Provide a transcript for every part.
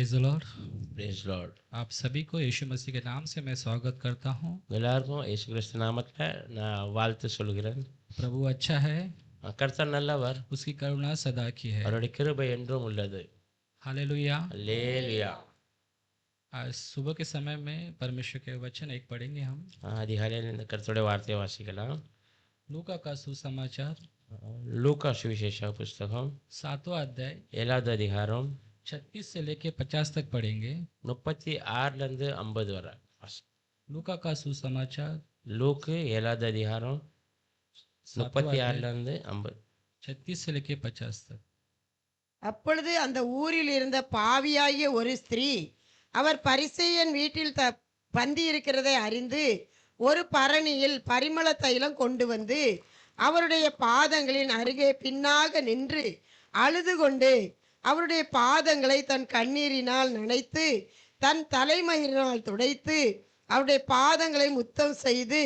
Praise the Lord. Praise Lord. आप सभी को यीशु मसीह के नाम से मैं स्वागत करता हूँ। எல்லாருக்கும் இயேசு கிறிஸ்து நாமத்தில் நான் வாழ்த்து சொல்கிறேன். प्रभु अच्छा है, கர்த்தர் நல்லவர், उसकी करुणा सदा की है। அவருடைய கிருபை என்றும் உள்ளது. हालेलुया। அல்லேலூயா. आज सुबह के समय में परमेश्वर के वचन एक पढ़ेंगे हम। அதிகாலையில் இந்த கர்த்தருடைய வார்த்தையை வாசிக்கலாம். लूका का सुसमाचार லூக்கா சுவிசேஷ புஸ்தகம் 7वां अध्याय 7வது அதிகாரம் 36 से लेके 50 तक पढ़ेंगे। 36லேருந்து 50 வரை. लूका का सुसमाचार லூக்கு 7வது அதிகாரம் 36லேருந்து 50. 36 से लेके 50 तक। அப்பொழுது அந்த ஊரில் இருந்த பாவியாகிய ஒரு ஸ்திரீ அவர் பரிசேயன் வீட்டில் பந்தி இருக்கிறதை அறிந்து ஒரு பரணியில் பரிமள தைலம் கொண்டு வந்து அவருடைய பாதங்களின் அருகே பின்னாக நின்று அழுது கொண்டு அவருடைய பாதங்களை தன் கண்ணீரினால் நனைத்து தன் தலைமயிரினால் துடைத்து அவருடைய பாதங்களை முத்தம் செய்து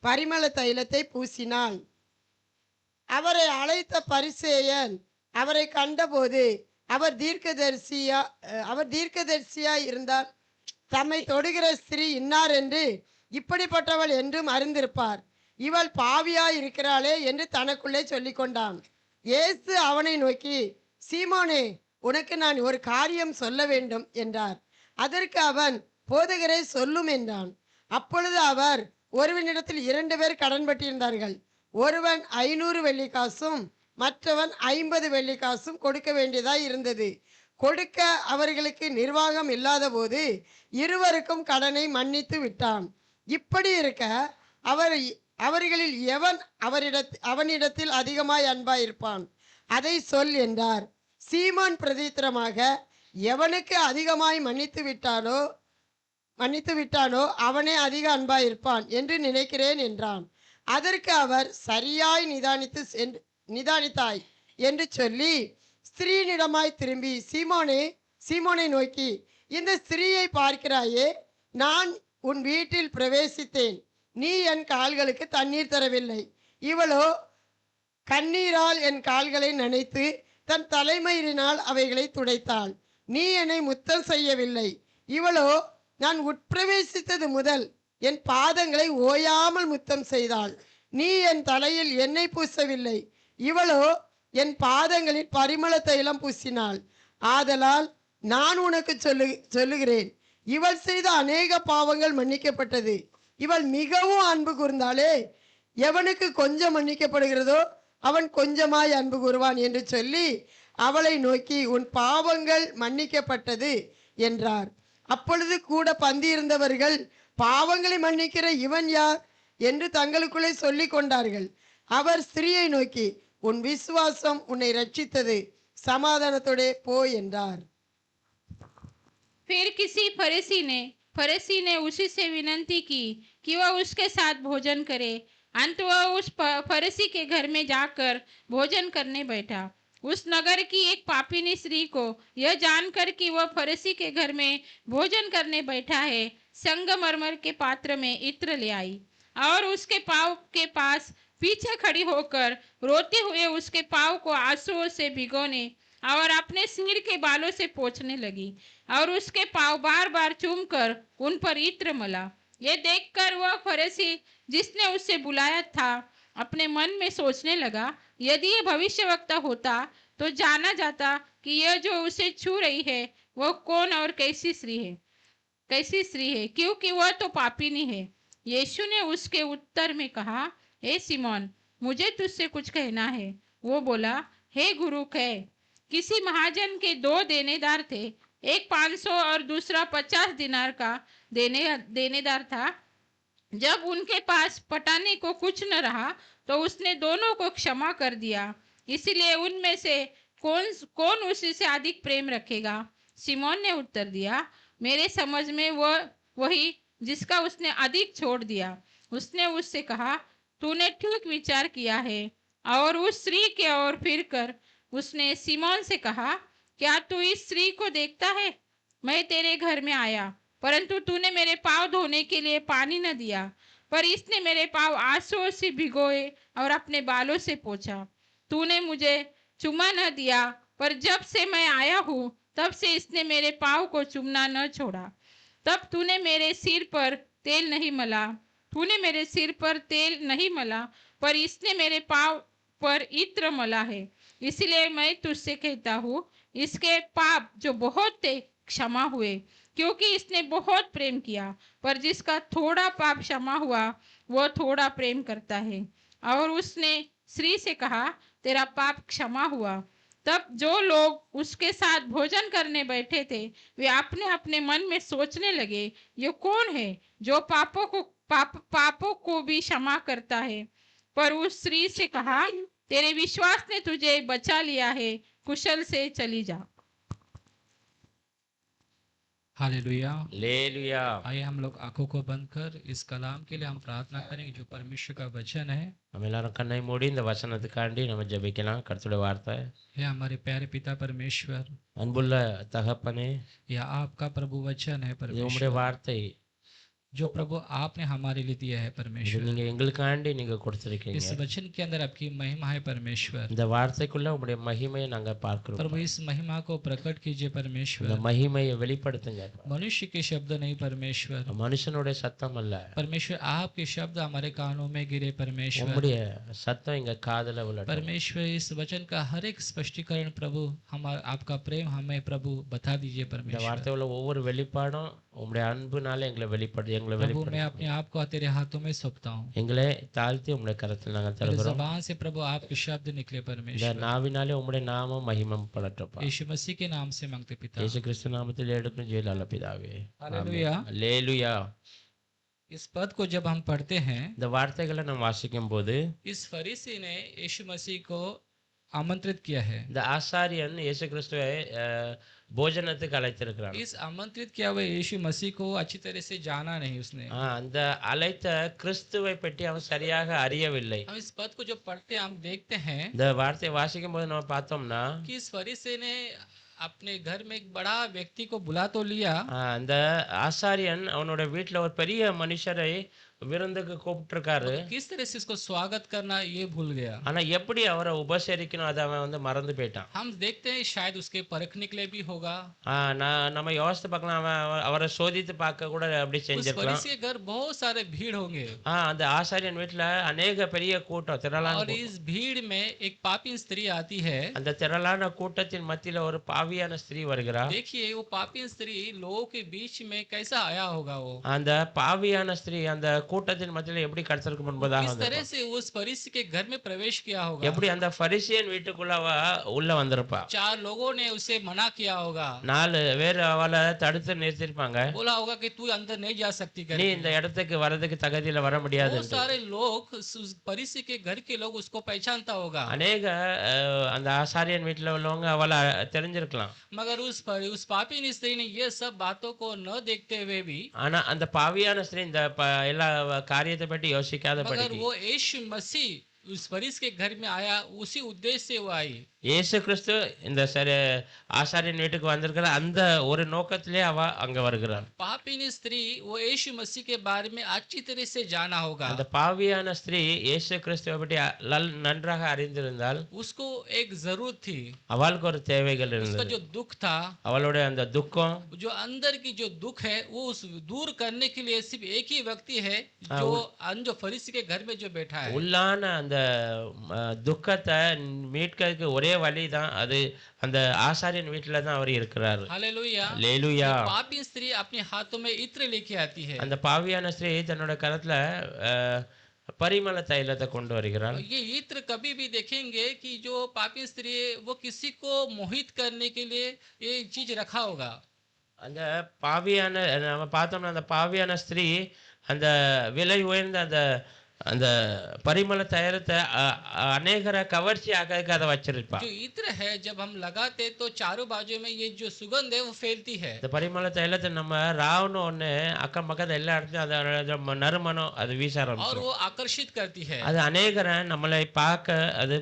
பரிமள தைலத்தை பூசினாள். அவரை அழைத்த பரிசேயன் அவரை கண்டபோது அவர் தீர்க்கதரிசியா இருந்தால் தம்மை தொடுகிற ஸ்திரீ இன்னார் என்று இப்படிப்பட்டவள் என்றும் அறிந்திருப்பார், இவள் பாவியாய் இருக்கிறாளே என்று தனக்குள்ளே சொல்லிக் கொண்டான். இயேசு அவனை நோக்கி, சீமோனே, உனக்கு நான் ஒரு காரியம் சொல்ல வேண்டும் என்றார். அதற்கு அவன், போதகரே, சொல்லும் என்றான். அப்பொழுது அவர், ஒருவனிடத்தில் 2 பேர் கடன்பட்டிருந்தார்கள். ஒருவன் 500 வெள்ளிக்காசும் மற்றவன் 50 வெள்ளிக்காசும் கொடுக்க வேண்டியதாய் இருந்தது. கொடுக்க அவர்களுக்கு நிர்வாகம் இல்லாத போது இருவருக்கும் கடனை மன்னித்து விட்டான். இப்படி இருக்க அவர்களில் எவன் அவனிடத்தில் அதிகமாய் அன்பாயிருப்பான், அதை சொல் என்றார். சீமோன் பிரதித்திரமாக, எவனுக்கு அதிகமாய் மன்னித்து விட்டானோ அவனே அதிக அன்பாயிருப்பான் என்று நினைக்கிறேன் என்றான். அதற்கு அவர், சரியாய் நிதானித்தாய் என்று சொல்லி ஸ்திரீனிடமாய் திரும்பி சீமோனை நோக்கி, இந்த ஸ்திரீயை பார்க்கிறாயே, நான் உன் வீட்டில் பிரவேசித்தேன், நீ என் கால்களுக்கு தண்ணீர் தரவில்லை. இவளோ கண்ணீரால் என் கால்களை நனைத்து தன் தலைமயிரினால் அவைகளை துடைத்தாள். நீ என்னை முத்தம் செய்யவில்லை. இவளோ நான் உட்பிரவேசித்தது முதல் என் பாதங்களை ஓயாமல் முத்தம் செய்தாள். நீ என் தலையில் எண்ணெய் பூசவில்லை. இவளோ என் பாதங்களில் பரிமள தைலம் பூசினாள். ஆதலால் நான் உனக்கு சொல்லுகிறேன், இவள் செய்த அநேக பாவங்கள் மன்னிக்கப்பட்டது, இவள் மிகவும் அன்பு கூர்ந்தாளே. எவனுக்கு கொஞ்சம் மன்னிக்கப்படுகிறதோ அவன் கொஞ்சமாய் அன்பு கூறுவான் என்று சொல்லி அவளை நோக்கி, உன் பாவங்கள் மன்னிக்கப்பட்டது என்றார். அப்பொழுது கூட பந்தியிருந்தவர்கள், பாவங்களை மன்னிக்கிற இவன் யார் என்று தங்களுக்குள்ளே சொல்லி கொண்டார்கள். அவர் ஸ்திரீயை நோக்கி, உன் விசுவாசம் உன்னை ரட்சித்தது, சமாதானத்தோடே போ என்றார். फिर किसी फरीसी ने उसी से विनती की कि वह उसके साथ भोजन करे। अंत वह उस फरीसी के घर में जाकर भोजन करने बैठा। उस नगर की एक पापिनी स्त्री को यह जानकर कि वह फरीसी के घर में भोजन करने बैठा है, संगमरमर के पात्र में इत्र ले आई और उसके पाँव के पास पीछे खड़ी होकर रोते हुए उसके पाँव को आंसुओं से भिगोने और अपने सिर के बालों से पोंछने लगी और उसके पाँव बार बार चूमकर उन पर इत्र मला। ये देखकर वह फरीसी जिसने उसे बुलाया था अपने मन में सोचने लगा, यदि ये भविष्यवक्ता होता तो जाना जाता कि यह जो उसे छू रही है वह कौन और कैसी स्त्री है, क्योंकि वह तो पापिनी है। यीशु ने उसके उत्तर में कहा, हे सिमोन, मुझे तुझसे कुछ कहना है। वो बोला, हे गुरु, कह। किसी महाजन के 2 देनेदार थे, एक 500 और दूसरा 50 दिनार का देनेदार था। जब उनके पास पटाने को कुछ न रहा तो उसने दोनों को क्षमा कर दिया। इसलिए उनमें से कौन उसी से अधिक प्रेम रखेगा? सिमोन ने उत्तर दिया, मेरे समझ में वही जिसका उसने अधिक छोड़ दिया। उसने उससे कहा, तूने ठीक विचार किया है। और उस स्त्री के ओर फिरकर उसने सिमोन से कहा, क्या तू इस स्त्री को देखता है? मैं तेरे घर में आया, परंतु तूने मेरे पाँव धोने के लिए पानी न दिया, पर इसने मेरे पाँव आंसुओं से भिगोए और अपने बालों से पोंछा। तूने मुझे चुमा न दिया, पर जब से मैं आया हूँ तब से इसने मेरे पाँव को चूमना न छोड़ा। तब तूने मेरे सिर पर तेल नहीं मला, तूने मेरे सिर पर तेल नहीं मला, पर इसने मेरे पाँव पर इत्र मला है। इसलिए मैं तुझसे कहता हूँ, इसके पाप जो बहुत थे क्षमा हुए, क्योंकि इसने बहुत प्रेम किया। पर जिसका थोड़ा पाप क्षमा हुआ, वो थोड़ा प्रेम करता है। और उसने स्त्री से कहा, तेरा पाप क्षमा हुआ। तब जो लोग उसके साथ भोजन करने बैठे थे, वे अपने अपने मन में सोचने लगे, ये कौन है जो पापों को भी क्षमा करता है। पर उस स्त्री से कहा, तेरे विश्वास ने तुझे बचा लिया है, कुशल से चली जा। हालेलुया। लेलुया। आइए हम लोग आंखों को बंद कर इस कलाम के लिए हम प्रार्थना करेंगे जो परमेश्वर का वचन है। நம்ம எல்லாரும் கண்ணை மூடி இந்த வசனத்துக்காண்டி நம்ம ஜெபிக்கலாம். கர்த்தருடைய வார்த்தை. हे हमारे प्यारे पिता परमेश्वर, அன்புள்ள தகப்பனே, यह आपका प्रभु वचन है இது உம்முடைய परमेश्वर, வார்த்தை. जो प्रभु आपने हमारे लिए दिया है இது परमेश्वर। நீங்க எங்களுக்காண்டி நீங்க கொடுத்திருக்கீங்க. इस वचन के अंदर आपकी महिमा है परमेश्वर। இந்த வார்த்தைக்குள்ள உம்முடைய மகிமையை நாங்க பார்க்கிறோம். प्रभु इस महिमा को प्रकट कीजिए இந்த परमेश्वर। மகிமையை வெளிப்படுத்துங்க. मनुष्य के शब्द नहीं परमेश्वर, மனுஷனுடைய சத்தம் அல்ல, परमेश्वर आपके शब्द हमारे कानों में गिरे परमेश्वर। உம்முடைய சத்தம் எங்க காதுல விழட்டும். परमेश्वर इस वचन का हर एक स्पष्टीकरण प्रभु हमारा आपका प्रेम हमें प्रभु बता दीजिए இந்த परमेश्वर। வார்த்தையுள்ள ஒவ்வொரு வெளிப்பாடும் உம்முடைய அன்புனால எங்களை வெளிப்படுது. எங்களை प्रभु मैं வெளிப்படுது. अपने आप को तेरे हाथों में सौंपता हूँ। எங்களை தாழ்த்தி உம்முடைய கரத்தில் நாங்கள் मेरे தருகிறோம். जबान से प्रभु आपके शब्द निकले இந்த परमेश्वर। நாவினாலே உம்முடைய நாமம் மகிமைப்படட்டும்ப்பா. यीशु मसीह के नाम से मांगते पिता, இயேசு கிறிஸ்து நாமத்தில் எடுக்கும் ஜெயலலிதா பிதாவே. हालेलुया। அல்லேலூயா. इस पद को जब हम पढ़ते हैं, இந்த வார்த்தைகளை நாம் வாசிக்கும் போது इस फरीसी ने यीशु मसीह को आमंत्रित किया है। இந்த ஆசாரியன் இயேசு கிறிஸ்துவை போஜனத்துக்கு அழைத்திருக்கிறான். इस आमंत्रित किया हुआ यीशु मसीह को अच्छी तरह से जाना नहीं उसने। அந்த அழைத்த கிறிஸ்துவை பற்றி அவன் சரியாக அறியவில்லை. हम इस पद को जब पढ़ते हैं हम देखते हैं இந்த வார்த்தையை வாசிக்கும் போது நம்ம பார்த்தோம்னா कि इस फरीसी ने अपने घर में एक बड़ा व्यक्ति को बुला तो लिया, அந்த ஆசாரியன் அவனோட வீட்டுல ஒரு பெரிய மனுஷரை விருந்துக்கு கூப்பிட்டிருக்காரு. मगर किस तरह से इसको स्वागत करना ये भूल गया। ஆனா எப்படி அவரை உபசரிக்கணும் அதை அவன் மறந்து போயிட்டான். हम देखते हैं शायद उसके परखने के लिए भी होगा। நம்ம யோசித்து பார்க்கலாம், அவரை சோதித்து பார்க்க கூட அப்படி उस செஞ்சிருக்கலாம். फरीसी के घर बहुत सारे भीड़ होंगे அந்த ஆசாரியன் வீட்டுல अनेक பெரிய கூட்டம், திரளான और इस भीड़ में एक पापी स्त्री आती है। அந்த திரளான கூட்டத்தின் மத்தியில ஒரு பாவியான ஸ்திரீ வருகிறார். देखिए वो पापी स्त्री लोगों के बीच में कैसा आया होगा। वो அந்த பாவியான ஸ்திரீ அந்த கூட்டத்தின் மத்தியில எப்படி கர்த்தருக்கு முன்பதாக किस तरह வந்திருப்பா? से उस फरीसी के घर में प्रवेश किया होगा। எப்படி அந்த பரிசேயன் வீட்டுக்குள்ள உள்ள வந்திருப்பா? चार लोगों ने उसे मना किया होगा, 4 பேர் அவளை தடுத்து நிறுத்திருப்பாங்க. बोला होगा कि तू अंदर नहीं जा सकती நீ करके। இந்த இடத்துக்கு வரதுக்கு தகுதியில வர முடியாது. बहुत सारे लोग उस फरीसी के घर के लोग उसको पहचानता होगा, அநேக அந்த ஆசாரியன் வீட்டுல உள்ளவங்க அவளை தெரிஞ்சிருக்கலாம். मगर उस पापी स्त्री ने ये सब बातों को न देखते हुए भी, ஆனா அந்த பாவியான ஸ்திரீ இந்த எல்லா காரியத்தை பற்றி யோசிக்காத मगर படிக்கு वो यीशु मसीह उस फरीस के घर में आया, उसी उद्देश्य से वो आई। இயேசு கிறிஸ்து இந்த ஆசாரியன் வீட்டுக்கு வந்திருக்கிற அந்த ஒரு நோக்கத்திலே அவ அங்க வருகிறார். पापिनी स्त्री वो यीशु मसीह के बारे में अच्छी तरह से जाना होगा। அந்த பாவியான ஸ்திரீ இயேசு கிறிஸ்துவை பற்றி நன்றாக அறிந்திருந்தால் उसको एक जरूरत थी, அவளுக்கு ஒரு தேவைகள் उसका இருந்தது. जो दुख था, அவளுடைய அந்த துக்கம், जो अंदर की जो दुख है वो उस दूर करने के लिए सिर्फ एक ही व्यक्ति है जो फरीसी के घर में जो बैठा है। உள்ளான அந்த துக்கத்தை மீட்கிறதுக்கு ஒரே வழிதான் அது அந்த ஆசாரியன் வீட்டுல தான் அவர் இருக்கிறார். हालेलुया। அல்லேலூயா. पापी स्त्री अपने हाथों में इत्र लेके आती है। அந்த பாவியான ஸ்திரீ தன்னோட கரத்துல परिमल தைலத்தை கொண்டு வருகிறாள். ये इत्र कभी भी देखेंगे कि जो पापी स्त्री है वो किसी को मोहित करने के लिए ये चीज रखा होगा। அந்த பாவியான நம்ம பார்த்தோம்னா அந்த பாவியான ஸ்திரீ அந்த விலை உயர்ந்த அந்த அந்த परिमल தைலத்தை अनेकரை கவர்ச்சி ஆகிறதுக்கு அதை வச்சிருப்பா. जो इत्र है जब हम लगाते तो चारों बाजू में ये जो सुगंध है वो फैलती है। இந்த परिमल தைலத்தை நம்ம ராவணும் ஒன்று அக்கம் பக்கத்து எல்லா இடத்துலையும் அதோட நறுமணம் அது வீச और ஆரம்பிச்சிடும். वो आकर्षित करती है। அது अनेकரை நம்மளை பார்க்க அது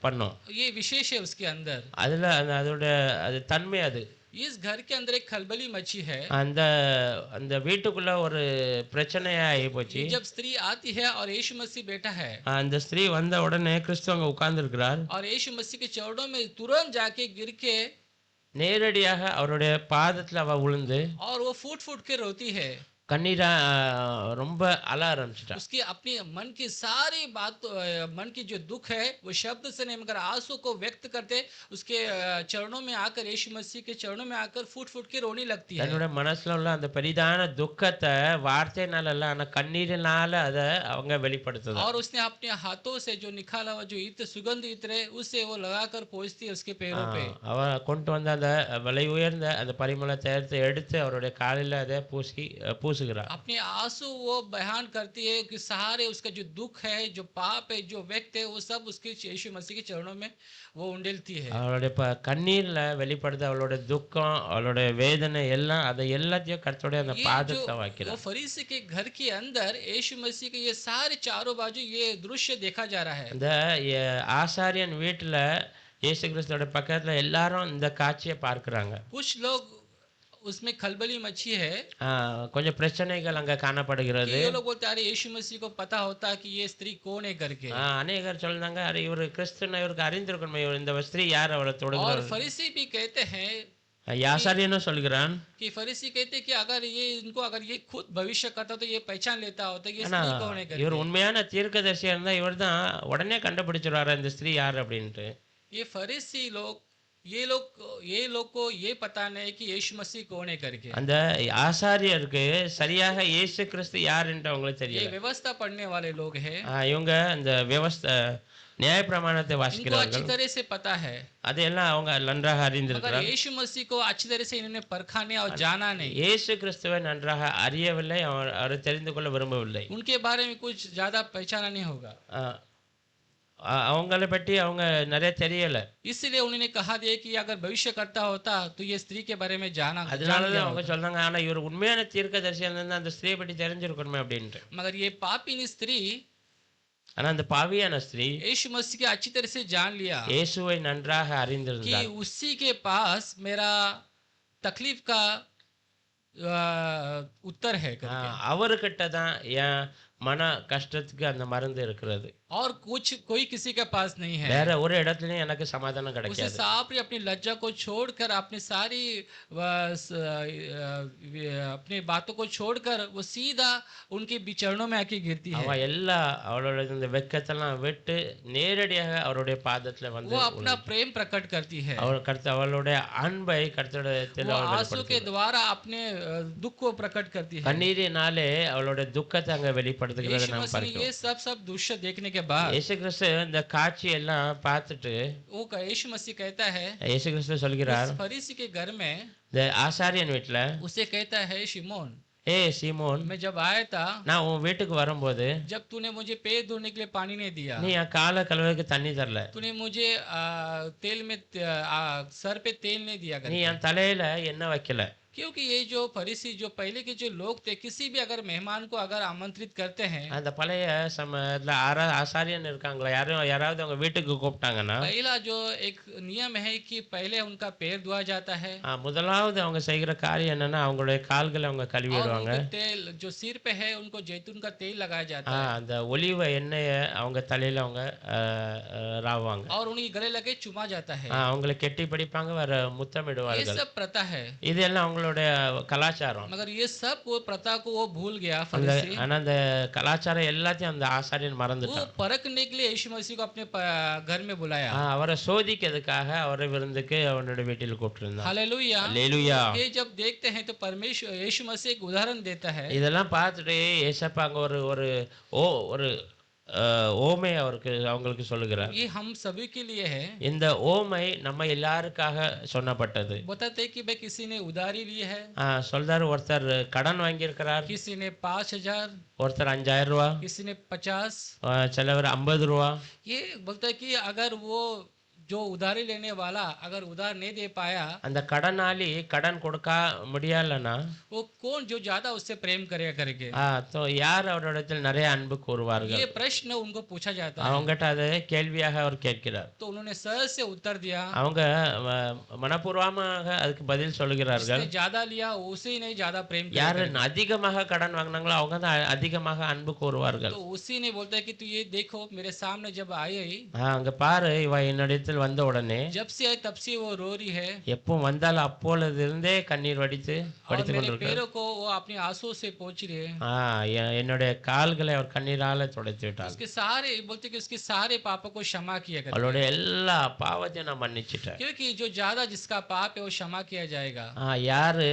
பண்ணும். ये विशेष है उसके अंदर। அதுல அதோட அது தன்மை அது. इस घर के अंदर एक खलबली मची है। அந்த அந்த வீட்டுக்குள்ள ஒரு பிரச்சனையா ஆகி போச்சு. जब स्त्री आती है और यीशु मसीह बैठा है அந்த ஸ்திரீ வந்த உடனே கிறிஸ்து அங்க உட்கார்ந்து இருக்கிறார். और यीशु मसीह के चरणों में तुरंत जाके गिर के நேரடியாக அவருடைய பாதத்துல அவ விழுந்து और वो फूट फूट के रोती है। கண்ணீரா ரொம்ப அழ ஆரம்பிச்சிட்டா. उसकी अपनी मन की सारी बात, मन की जो दुख है वो शब्द से नहीं मगर आंसू को व्यक्त करते उसके चरणों में आकर, यीशु मसीह के चरणों में आकर फूट फूट के रोने लगती है। தன்னோட மனசுல உள்ள அந்த பெரிதான துக்கத்தை வார்த்தையினால இல்ல, ஆனா கண்ணீரினால அதை அவங்க வெளிப்படுத்துது. और उसने अपने हाथों से जो निकाला हुआ जो इत्र, सुगंध इत्र है, उससे वो लगाकर पोंछती है उसके पैरों पे। அவ கொண்டு வந்த அந்த விலை உயர்ந்த அந்த பரிமள தைலத்தை எடுத்து அவருடைய காலில் அதை பூசுகிறார். अपने आंसू वो बयान करती है कि सहारे उसका जो दुख है, जो पाप है, जो व्यक्त है, वो सब उसके यीशु मसीह के चरणों में वो उंडेलती है। அவளுடைய கண்ணீர்ல வெளிப்படுத்த அவளுடைய துக்கம், அவளுடைய வேதனை எல்லாம் அதை எல்லாத்தையும் கர்த்தருடைய அந்த பாதத்தை वो வைக்கிறார். फरीसी के घर के अंदर यीशु मसीह के ये सारे चारों बाजू ये दृश्य देखा जा रहा है। இந்த ஆசாரியன் வீட்டுல இயேசு கிறிஸ்துவோட பக்கத்துல எல்லாரும் இந்த காட்சியை பார்க்கிறாங்க. कुछ लोग उसमें खलबली मची है। கொஞ்சம் பிரச்சனைகள் அங்க காணப்படுகிறது. ये लोग बोलते अरे यीशु मसीह को पता होता कि ये स्त्री कौन है करके। அநேகர் சொல்றாங்க அரே இவர் கிறிஸ்துன்னு இவருக்கு அறிந்திருக்கணும், இவர் இந்த ஸ்திரீ யார் அவளை और தொடுகிறார். फरीसी भी कहते हैं, ஆசாரியனும் சொல்கிறான், कि फरीसी कहते हैं कि अगर ये इनको अगर ये खुद भविष्य करता तो ये पहचान लेता होता ये ஆனா स्त्री कौन है இவர் करके। உண்மையான தீர்க்கதரிசியா இருந்தா இவர் தான் உடனே கண்டுபிடிச்சிருவாரு இந்த ஸ்திரீ யார் அப்படின்ட்டு. ये फरीसी लोग ये लोग को ये पता नहीं कि यीशु मसीह कौन है करके। அந்த ஆசாரியருக்கு சரியாக இயேசு கிறிஸ்து யார் என்று அவங்களுக்கு ये தெரியல. व्यवस्था पढ़ने वाले लोग हैं, இவங்க இந்த நியாய பிரமாணத்தை इनको अच्छी வாசிக்கிறார்கள். तरह से पता है, அதையெல்லாம் அவங்க நன்றாக मगर அறிந்திருக்கிறார்கள். यीशु मसीह को अच्छी तरह से इन्होंने परखा नहीं और जाना नहीं। இயேசு கிறிஸ்துவை நன்றாக அறியவில்லை, அவரை தெரிந்து கொள்ள விரும்பவில்லை. उनके बारे में कुछ ज्यादा पहचाना नहीं होगा, அவங்கள பற்றி அவங்க நிறைய தெரியல. इसलिए उन्होंने कहा दिया कि अगर भविष्य करता होता तो ये स्त्री के बारे में जान அதனாலதான் लिया அவங்க होता। சொல்றாங்க, ஆனா இவர் உண்மையான தீர்க்கதரிசியா இருந்தா அந்த ஸ்திரீயை பற்றி தெரிஞ்சிருக்கணுமே அப்படின்ட்டு. मगर ये पापिनी स्त्री ஆனா அந்த பாவியான ஸ்திரீ यीशु मसीह को अच्छी तरह से जान लिया இயேசுவை நன்றாக कि அறிந்திருந்தார். उसी के पास मेरा तकलीफ का उत्तर है करके। அவர்கிட்ட தான் என் மன கஷ்டத்துக்கு அந்த மருந்து இருக்கிறது. और कोई किसी के पास नहीं है। வேற ஒரு இடத்துலயும் எனக்கு சமாதானம் उसे கிடைக்காது. सापरी अपनी लज्जा को छोड़कर, अपनी सारी अपनी बातों को छोड़कर वो सीधा उनके चरणों में आके गिरती है। அவ எல்லா அவளோட இந்த வெட்கத்தெல்லாம் விட்டு நேரடியாக அவருடைய பாதத்துல வந்து वो अपना प्रेम प्रकट करती है, அவளுடைய அன்பை கர்த்தரிடத்தில் वो அவள் आंसू के வெளிப்படுத்துகிறாள். द्वारा अपने दुख को प्रकट करती है। கண்ணீரினாலே அவளுடைய துக்கத்தை அங்க வெளிப்படுத்துகிறத यीशु நாம் मसीह பார்க்கிறோம். ये सब दृश्य देखने के बाद இயேசு கிறிஸ்து இந்த காட்சி எல்லாம் பார்த்துட்டு यीशु मसीह कहता है, இயேசு கிறிஸ்து சொல்கிறார், उस फरीसी के घर में இந்த ஆசாரியன் வீட்டுல, उसे कहता है, शिमोन சீமோன், मैं जब आया था, நான் உன் வீட்டுக்கு வரும்போது जब तूने मुझे पैर धोने के लिए पानी नहीं दिया, நீ என் காலை கழுவுறதுக்கு தண்ணி தரல, तूने मुझे तेल में सर पे तेल नहीं दिया நீ करके। என் தலையில எண்ணெய் வைக்கல. क्योंकि ये जो फरीसी जो पहले के जो लोग थे, किसी भी अगर मेहमान को अगर आमंत्रित करते हैं, அந்த பழைய சமயத்துல ஆசாரியன் இருக்காங்களா, யாராவது அவங்க வீட்டுக்கு கூப்பிட்டாங்கன்னா पहला जो एक नियम है कि पहले उनका पैर धोया जाता है முதலாவது அவங்க செய்கிற காரியம் என்னன்னா அவங்களுடைய கால்களை அவங்க और கழுவிடுவாங்க. उनके तेल जो सिर पे है उनको जैतून का तेल लगाया जाता है அந்த ஒலிவ எண்ணெயை அவங்க தலையில அவங்க ராவாங்க. और उनके गले लगे चुमा जाता है। அவங்களை கெட்டி பிடிப்பாங்க, வர ये முத்தமிடுவார்கள். सब प्रथा है, இதெல்லாம் அவங்களுடைய கலாச்சாரம். मगर ये सब वो प्रथा को वो भूल गया அந்த फरीसी। ஆனா அந்த கலாச்சாரம் எல்லாத்தையும் அந்த ஆசாரியன் वो மறந்துட்டான். परखने के लिए यीशु मसीह को अपने घर में बुलाया। அவரை சோதிக்கிறதுக்காக அவரை விருந்துக்கு அவனுடைய வீட்டில் கூப்பிட்டிருந்தான். हालेलुया। அல்லேலூயா. ये जब देखते हैं तो परमेश्वर यीशु मसीह एक उदाहरण देता है। இதெல்லாம் பார்த்துட்டு ஏசப்பா அங்க ஒரு ஓமை அவங்களுக்கு சொல்லுகிறார். ये हम सभी के लिए है। இந்த ஓமை நம்ம எல்லாருக்காக சொன்னப்பட்டது. बताते हैं कि भाई किसी ने उधारी ली है, சொல்றாரு, ஒருத்தர் கடன் வாங்கியிருக்கிறார், किसी ने 5,000, ஒருத்தர் 5,000 ரூபா, किसी ने 50। சிலவர் 50 ரூபா. ये बोलता है कि अगर वो जो उधारी लेने वाला अगर उधार नहीं दे पाया, அந்த கடனாளி கடன் கொடுக்க முடியலன்னா वो कौन जो ज्यादा उससे प्रेम करेगा करके। யார் அவரிடத்தில் நிறைய அன்பு கூறுவார்கள்? ये प्रश्न उनको पूछा जाता है। அவங்ககிட்ட அதை கேள்வியாக அவர் கேட்கிறார். तो उन्होंने सहज से उत्तर दिया, அவங்க மனப்பூர்வமாக அதுக்கு பதில் சொல்லுகிறார்கள். जिसने ज्यादा लिया उसे ही नहीं ज्यादा प्रेम किया யாரு करके। அதிகமாக கடன் வாங்கினாங்களோ அவங்க தான் அதிகமாக அன்பு கூறுவார்கள். तो उसी ने बोलता है कि तू ये देखो मेरे सामने जब आई அங்க பாரு, இவ என்னிடத்தில் இடத்தில் வந்த உடனே जब से आई तब से वो रो रही है எப்போ வந்தாலும் அப்பொழுதிருந்தே கண்ணீர் வடித்து और வடித்து मेरे கொண்டிருக்கிறார். पैरों को वो अपनी आंसू से पोंछ रही है। என்னுடைய கால்களை அவர் கண்ணீரால துடைத்து விட்டார். उसके सारे बोलते कि उसके सारे पापों को क्षमा किया करके, அவளுடைய எல்லா பாவத்தையும் நான் மன்னிச்சிட்டேன். क्योंकि जो ज्यादा जिसका पाप है वो क्षमा किया जाएगा। யாரு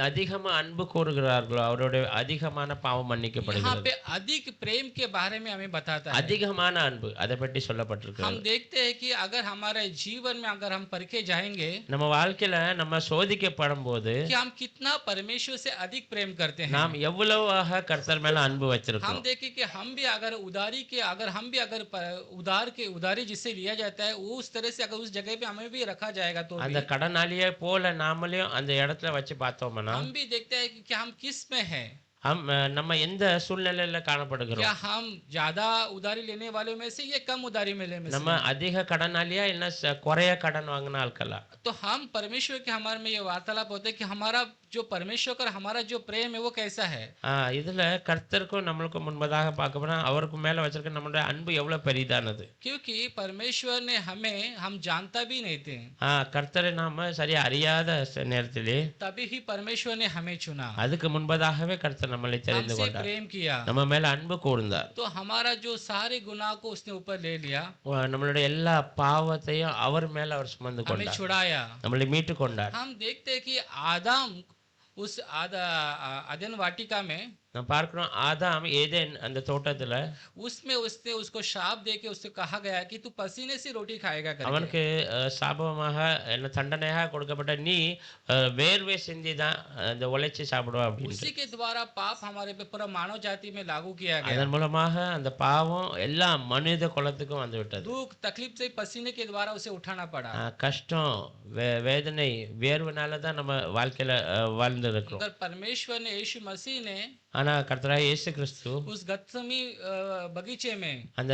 அதிகமா அன்பு கூறுகிறார்களோ அவருடைய அதிகமான பாவம் यहाँ மன்னிக்கப்படுகிறது. पे अधिक प्रेम के बारे में हमें बताता है। அதிகமான அன்பு அதை பற்றி हम சொல்லப்பட்டிருக்கிறது. देखते हैं कि अगर हमारे जीवन में अगर हम परखे जाएंगे நம்ம வாழ்க்கையில நம்ம சோதிக்கப்படும் போது कि हम कितना परमेश्वर से अधिक प्रेम करते हैं। நாம் எவ்வளவாக கர்த்தர் மேல அன்பு हम வச்சிருக்கோம். देखें कि हम भी अगर उदारी जिससे लिया जाता है वो उस तरह से अगर उस जगह पे हमें भी रखा जाएगा तो அந்த भी கடனாளியை போல நாமளையும் அந்த இடத்துல வச்சு பார்த்தோம்னா हम भी देखते हैं कि हम किस में हैं। நம்ம எந்த சூழ்நிலையில क्या காணப்படுகிறோம். हम ज्यादा उधारी लेने वालों में से या कम उधारी में लेने में நம்ம से? அதிக கடனாளியா இல்ல குறைய கடன் வாங்கின ஆட்களா. तो हम परमेश्वर के हमारे में ये वार्तालाप होता है कि हमारा जो परमेश्वर का हमारा जो प्रेम है वो कैसा है। இதுல கர்த்தருக்கும் நம்மளுக்கும் முன்பதாக பார்க்க போனா அவருக்கு மேல வச்சிருக்க நம்மளுடைய அன்பு எவ்வளவு பெரிதானது. क्योंकि परमेश्वर ने हमें हम जानता भी नहीं थे, கர்த்தரை நாம சரியா அறியாத நேரத்திலே तभी ही परमेश्वर ने हमें चुना, அதுக்கு முன்பதாகவே கர்த்தர் நம்மளை தெரிந்து हमसे கொண்டார். प्रेम किया, நம்ம மேல அன்பு கூர்ந்தார். तो हमारा जो सारे गुनाह को उसने ऊपर ले लिया, நம்மளுடைய எல்லா பாவத்தையும் அவர் மேல அவர் சுமந்து हमें கொண்டார். छुड़ाया। நம்மளை மீட்டு கொண்டார். हम देखते हैं कि आदम उस अदन वाटिका में நான் பார்க்கிறோம் ஆதாம் ஏதேன் அந்த தோட்டத்துல उसमें उसने उसको शाप दे के उससे कहा गया कि तू पसीने से रोटी खाएगा करके। அவனுக்கு சாபமாக என்ன தண்டனையாக கொடுக்கப்பட்ட நீ வேர்வை சிந்தி தான் அந்த உழைச்சி சாப்பிடுவா அப்படின்னு. उसी के द्वारा पाप हमारे पे पूरा मानव जाति में लागू किया गया। அதன் மூலமாக அந்த பாவம் எல்லா மனித குலத்துக்கும் வந்து விட்டது. दुख तकलीफ से पसीने के द्वारा उसे उठाना पड़ा। கஷ்டம் வேதனை வேர்வனால தான் நம்ம வாழ்க்கையில வாழ்ந்து இருக்கிறோம். अगर परमेश्वर ने यीशु मसीह ने ஆனா கர்த்தராகிய இயேசு கிறிஸ்து उस गत्समी बगीचे में அந்த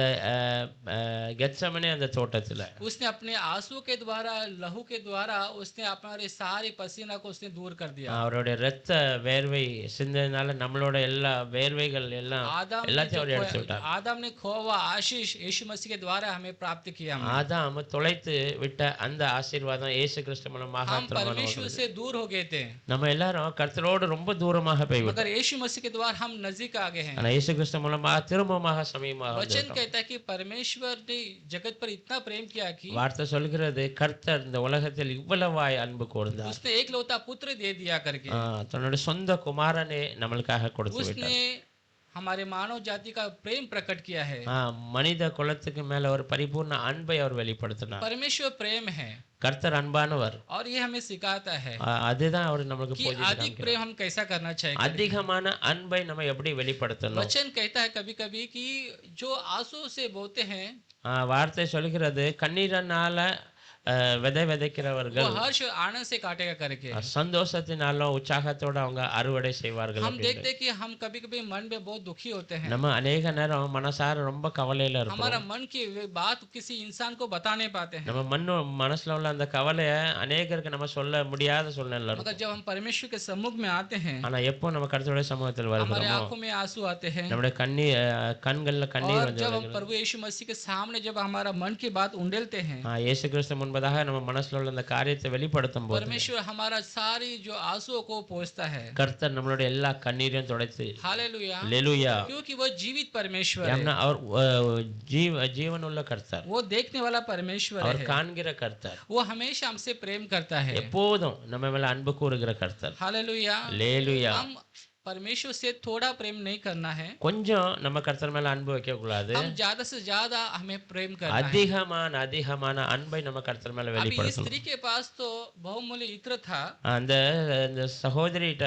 கெத்செமனே அந்த தோட்டத்துல उसने अपने आंसू के द्वारा लहू के द्वारा उसने हमारे सारे पसीना को उसने दूर कर दिया। அவருடைய இரத்த வேர்வை சிந்தனால நம்மளோட எல்லா வேர்வைகள் எல்லாம் எல்லாத்தையும் அவர் எடுத்து விட்டார். आदम ने खोया हुआ आशीष यीशु मसीह के द्वारा हमें प्राप्त किया। ஆதாம் தொலைத்து விட்ட அந்த ஆசீர்வாதம் இயேசு கிறிஸ்து மூலமாக हम परमेश्वर से दूर हो गए थे, நம்ம எல்லாரும் கர்த்தரோடு ரொம்ப தூரமாக போய்விட்டோம். मगर यीशु मसीह के द्वारा हम नजदीक आ गए हैं। ஆனா இயேசு கிறிஸ்து மூலமாக திரும்பமாக சமீபமாக वचन வந்துட்டோம். कहता है कि परमेश्वर ने जगत पर इतना प्रेम किया कि வார்த்தை சொல்கிறது கர்த்தர் இந்த உலகத்தில் இவ்வளவாய் அன்பு கூர்ந்தார். उसने एक लौता पुत्र दे दिया करके। தன்னுடைய சொந்த குமாரனே நம்மளுக்காக கொடுத்து விட்டார். उसने हमारे मानव जाति का प्रेम प्रकट किया है। மனித குலத்துக்கு மேல ஒரு பரிபூர்ண அன்பை அவர் வெளிப்படுத்தினார். परमेश्वर प्रेम है கர்த்தர் அன்பானவர். और ये हमें सिखाता है அதுதான் அவர் நமக்கு कि போதித்து अधिक காண்பிக்கிறார். प्रेम हम कैसा करना चाहिए। அதிகமான அன்பை நம்ம எப்படி வெளிப்படுத்தணும். वचन कहता है कभी कभी कि जो आंसू से बोते हैं வார்த்தை சொல்கிறது கண்ணீரனால விதை விதைக்கிறவர்கள் वो हर्ष आनंद से काटेगा करके। சந்தோஷத்தினாலும் உற்சாகத்தோட அவங்க அறுவடை செய்வார்கள். हम देखते हैं कि हम कभी कभी मन में बहुत दुखी होते हैं, நம்ம अनेक நேரம் மனசார ரொம்ப கவலையில இருப்போம். हमारा मन की वे बात किसी इंसान को बता नहीं पाते हैं, நம்ம மனசுல உள்ள அந்த கவலையை அநேகருக்கு நம்ம சொல்ல முடியாத சூழ்நிலை मगर இருக்கும். जब हम परमेश्वर के सम्मुख में आते हैं ஆனா எப்போ நம்ம கர்த்தருடைய சமூகத்தில் हमारे வருகிறோமோ आंखों में आंसू आते हैं, நம்முடைய கண்கள்ல கண்ணீர் और வந்து जब हम விழுகிறது. प्रभु यीशु मसीह के सामने जब हमारा मन की बात उंडेलते हैं, இயேசு கிறிஸ்து முன்பதாக நம்ம மனசுல உள்ள அந்த காரியத்தை வெளிப்படுத்தும் போது परमेश्वर हमारा सारी जो आंसुओं को पोंछता है। கர்த்தர் நம்மளுடைய எல்லா கண்ணீரையும் துடைத்து हालेलुया, அல்லேலூயா. क्योंकि वो जीवित परमेश्वर है, ஏன்னா அவர் ஜீவனுள்ள கர்த்தர். वो देखने वाला परमेश्वर அவர் है, காண்கிற கர்த்தர். वो हमेशा हमसे प्रेम करता है। எப்போதும் நம்ம மேல அன்பு கூறுகிற கர்த்தர். हालेलुया, அல்லேலூயா. हम परमेश्वर से थोड़ा प्रेम नहीं करना है, கொஞ்சம் நம்ம கர்த்தர் மேல அன்பு வைக்க கூடாது. हम ज्यादा से ज्यादा हमें प्रेम करना है। அதிகமான அன்பை நம்ம கர்த்தர் மேல अभी इस வெளிப்படுத்தணும். स्त्री के पास तो बहुमूल्य इत्र था, அந்த சகோதரிட்ட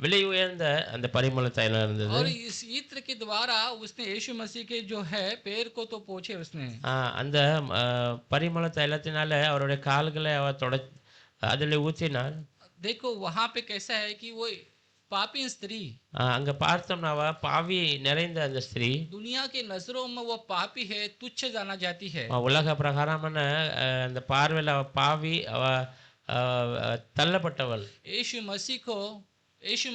விலை உயர்ந்த அந்த பரிமள தைலம் இருந்தது. और इस इत्र के द्वारा उसने यीशु मसीह के जो है पैर को तो पोंछे उसने। அந்த பரிமள தைலத்தினால அவருடைய கால்களை அவர் அதில் ஊற்றினார். देखो वहां पे कैसा है कि वो पापी स्त्री, அங்க பார்த்தோம்னா பாவி நிறைந்த அந்த ஸ்திரீ दुनिया के नजरों में वो पापी है, तुच्छ जाना जाती है। உலக பிரகாரமான அந்த பார்வையில் அவ பாவி, அவ தள்ளப்பட்டவள். यीशु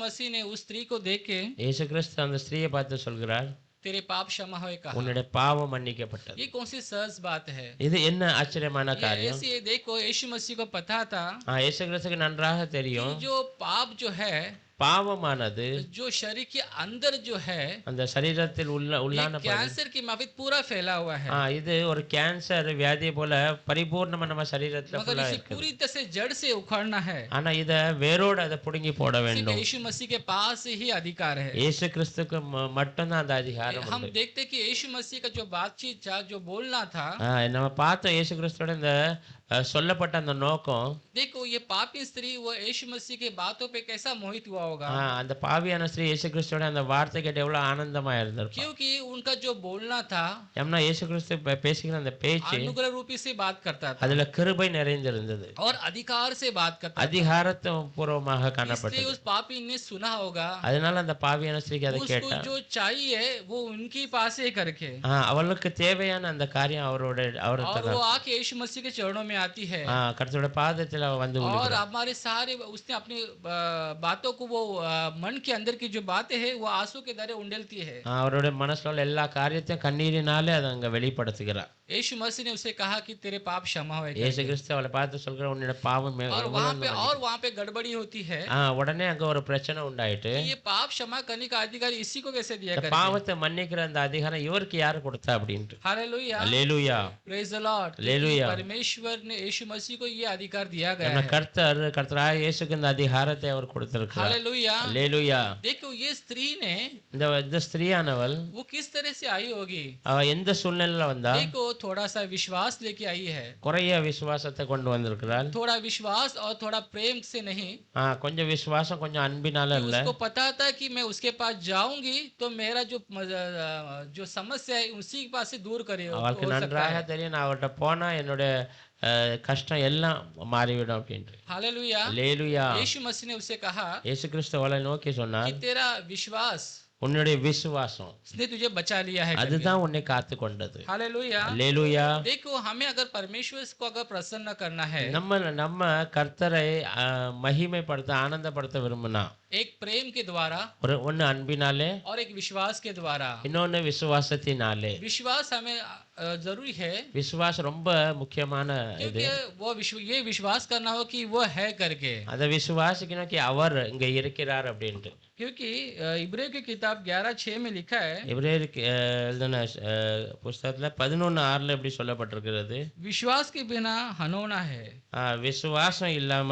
मसीह ने उस स्त्री को देख के இயேசு கிறிஸ்து அந்த ஸ்திரீயை பார்த்து சொல்கிறார், तेरे पाप क्षमा हुए कहा। உன்னுடைய பாவம் மன்னிக்கப்பட்டது. ये कौन सी सहज बात है? இது என்ன ஆச்சரியமான ये காரியம். ऐसी देखो यीशु मसीह को पता था இயேசு கிறிஸ்துவுக்கு நன்றாக कि தெரியும் जो पाप जो है, பாவமானது जो शरीर के अंदर जो है, அந்த சரீரத்தில் ये உள்ளான பகுதி. कैंसर की माफिक पूरा फैला हुआ है, இது ஒரு கேன்சர் வியாதியை போல பரிபூர்ணமா நம்ம சரீரத்துல मगर ஃபுல்லா इसे இருக்குது. पूरी तरह से जड़ से उखाड़ना है। ஆனா இத வேரோட அதை புடுங்கி போட सिर्फ வேண்டும். यीशु मसीह के पास ही अधिकार है। இயேசு கிறிஸ்துக்கு மட்டும்தான் அந்த அதிகாரம் हम உண்டு. देखते कि यीशु मसीह का जो बातचीत था, जो बोलना था, நம்ம பார்த்தோம் இயேசு கிறிஸ்துவோட இந்த சொல்லப்பட்ட அந்த நோக்கம். देखो ये पापी स्त्री वो यीशु मसीह के बातों पे कैसा मोहित हुआ होगा, அந்த பாவியான ஸ்திரீ இயேசு கிறிஸ்துவோட அந்த வார்த்தை கேட்டு எவ்வளவு ஆனந்தமா இருந்திருப்பா. क्योंकि उनका जो बोलना था ஏன்னா இயேசு கிறிஸ்து பேசுகிற அந்த பேச்சு अनुग्रह रूपी से बात करता था அதுல கிருபை நிறைந்திருந்தது. और अधिकार से बात करता था। அதிகாரத்து பூர்வமாக इसलिए காணப்பட்டது. उस पापी ने सुना होगा, அதனால அந்த பாவியான ஸ்திரீக்கு அதை उसको கேட்டா जो चाहिए वो उनकी पास ही करके, அவளுக்கு தேவையான அந்த காரியம் और அவருக்கு वो आके यीशु मसीह के चरणों में आती है கர்த்தரோட பாதத்தில் அவ வந்து और விழுகிறா. हमारे सारे उसने अपनी बातों को वो मन के अंदर की जो बातें है वो आंसू के द्वारा उंडेलती है। அவருடைய மனசுல உள்ள எல்லா காரியத்தையும் கண்ணீரினாலே அதை அங்க வெளிப்படுத்துகிறா. यीशु मसीह ने उसे कहा कि तेरे पाप क्षमा हुए இயேசு கிறிஸ்து அவளை பார்த்து சொல்கிற உன்னோட பாவம் और वहाँ पे गड़बड़ी होती है உடனே அங்க ஒரு பிரச்சனை உண்டாயிட்டு कि ये पाप क्षमा करने का अधिकार इसी को कैसे दिया இந்த करके। பாவத்தை மன்னிக்கிற அந்த அதிகாரம் இவருக்கு யாரு கொடுத்தா அப்படின்ட்டு. Hallelujah, hallelujah, praise the Lord. Hallelujah. परमेश्वर ने यीशु मसीह को ये अधिकार दिया गया है। கர்த்தராகிய இயேசுக்கு இந்த அதிகாரத்தை அவர் கொடுத்திருக்கிறார். हालेलुया। அல்லேலூயா. देखो ये स्त्री ने இந்த ஸ்திரீயானவள் वो किस तरह से आई होगी, அவ எந்த சூழ்நிலையில வந்தா देखो थोड़ा सा विश्वास लेके आई है, குறைய விசுவாசத்தை கொண்டு வந்திருக்கிறாள். थोड़ा विश्वास और थोड़ा प्रेम से नहीं। கொஞ்சம் விசுவாசம் கொஞ்சம் அன்பினால இல்ல. उसको पता था कि मैं उसके पास जाऊंगी तो मेरा जो समस्या है उसी के पास से दूर करे हो அவளுக்கு सकता நன்றாக है। தெரியும் நான் அவர்கிட்ட போனா என்னுடைய கஷ்டம் எல்லாம் மாறிவிடும் அப்படின்ட்டு. हालेलुया। அல்லேலூயா. यीशु मसीह ने उसे कहा இயேசு கிறிஸ்து அவளை நோக்கி சொன்னார், कि तेरा विश्वास உன்னுடைய விசுவாசம் उसने तुझे बचा लिया है करके। அதுதான் உன்னை காத்து கொண்டது. हालेलुया। அல்லேலூயா. देखो हमें अगर परमेश्वर को अगर प्रसन्न करना है, நம்ம கர்த்தரை மகிமைப்படுத்த ஆனந்தப்படுத்த விரும்பினா एक प्रेम के द्वारा ஒன்னு அன்பினாலே और एक विश्वास के द्वारा। இன்னொன்னு விசுவாசத்தினாலே. विश्वास हमें जरूरी है விசுவாசம் ரொம்ப முக்கியமான இது. क्योंकि वो ये विश्वास करना हो कि वो है करके, அதை விசுவாசிக்கணும் कि அவர் இங்க இருக்கிறார் அப்படின்ட்டு. क्योंकि इब्राहिम की किताब 11:6 में लिखा है, எபிரேயருக்கு எழுதின புஸ்தகத்துல 11:6 எப்படி சொல்லப்பட்டிருக்கிறது, विश्वास के बिना हनोना है। விசுவாசம் இல்லாம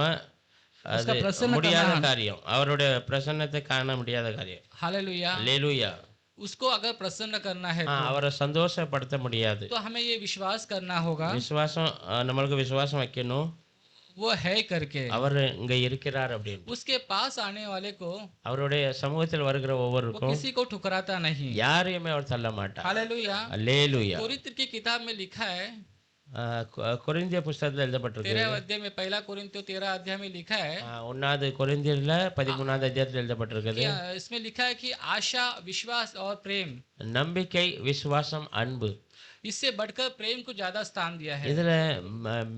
அது उसका प्रसन्न முடியாத करना। காரியம், அவருடைய பிரசன்னத்தை காண முடியாத காரியம். हालेलुया। அல்லேலூயா. उसको अगर प्रसन्न करना है அவரை சந்தோஷப்படுத்த முடியாது. तो हमें ये विश्वास करना होगा விசுவாசம் நம்மளுக்கு விசுவாசம் வைக்கணும் वो है करके, அவர் இங்க இருக்கிறார் அப்படின்னு. उसके पास आने वाले को அவருடைய சமூகத்தில் வருகிற वो ஒவ்வொருக்கும் किसी को ठुकराता नहीं। யாரையுமே அவர் தள்ள மாட்டார். हालेलुया। அல்லேலூயா. कोरिन्थ की किताब में लिखा है, கொரிந்திய புஸ்தகத்துல எழுதப்பட்டிருக்கு. 13 अध्याय में, पहला कोरिन्थियों 13 अध्याय में लिखा है 1வது கொரிந்தியர்ல 13வது अध्याயத்தில் எழுதப்பட்டிருக்குது. कि इसमें लिखा है कि आशा, विश्वास और प्रेम, நம்பிக்கை, விசுவாசம், அன்பு, इससे बढ़कर प्रेम को ज्यादा स्थान दिया है। இதுல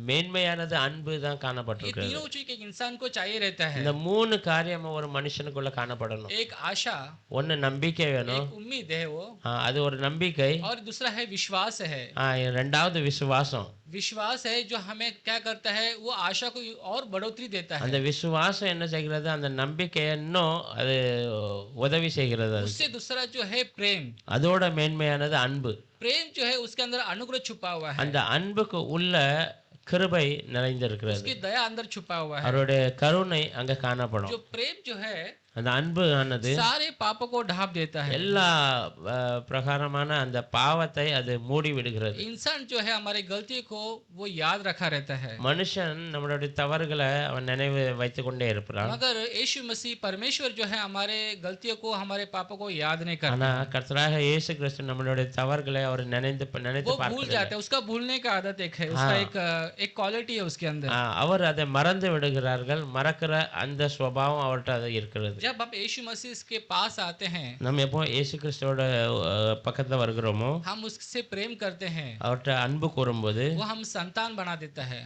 மேன்மையானது அன்பு தான் ये காணப்பட்டிருக்கிறது. तीनों चीज एक इंसान को चाहिए रहता है। இந்த 3 காரியம் ஒரு மனுஷனுக்குள்ள காணப்படணும். एक आशा, ஒன்னு நம்பிக்கை வேணும், एक उम्मीद है वो, அது ஒரு நம்பிக்கை. और दूसरा है विश्वास है। ரெண்டாவது விசுவாசம். विश्वास है जो हमें क्या करता है, वो आशा को और बढ़ोतरी देता அந்த है। விசுவாசம் என்ன செய்கிறது, அந்த நம்பிக்கை இன்னும் அது உதவி செய்கிறது. उससे दूसरा जो है प्रेम, அதோட மேன்மையானது அன்பு. प्रेम जो है उसके अंदर अनुग्रह छुपा हुआ है, அந்த அன்புக்கு உள்ள கிருபை நிறைந்திருக்கிறது. उसकी दया अंदर छुपा हुआ है। அவருடைய கருணை அங்க காணப்படும். जो प्रेम जो है அந்த அன்பு ஆனது सारे पापों को ढांप देता है। எல்லா பிரகாரமான அந்த பாவத்தை அது மூடி விடுகிறது. इंसान जो है हमारी गलती को वो याद रखा रहता है, மனுஷன் நம்மளுடைய தவறுகளை அவன் நினைவு வைத்துக் கொண்டே இருப்பான். मगर यीशु मसीह परमेश्वर जो है हमारे गलतियों को, हमारे पापों को याद नहीं करता। ஆனா கர்த்தராக இயேசு கிறிஸ்து நம்மளுடைய தவறுகளை அவர் நினைத்து वो भूल जाता है, उसका भूलने का आदत एक है, उसका एक क्वालिटी है उसके अंदर। அவர் அதை மறந்து விடுகிறார்கள். மறக்கிற அந்த சுபாவம் அவர்கிட்ட அது இருக்கிறது. जब हम यीशु मसीह के पास आते हैं, நம்ம எப்போ இயேசு கிறிஸ்துவோட பக்கத்துல வருகிறோமோ हम उससे प्रेम करते हैं, அவர்கிட்ட அன்பு கூறும்போது वो हम संतान बना देता है।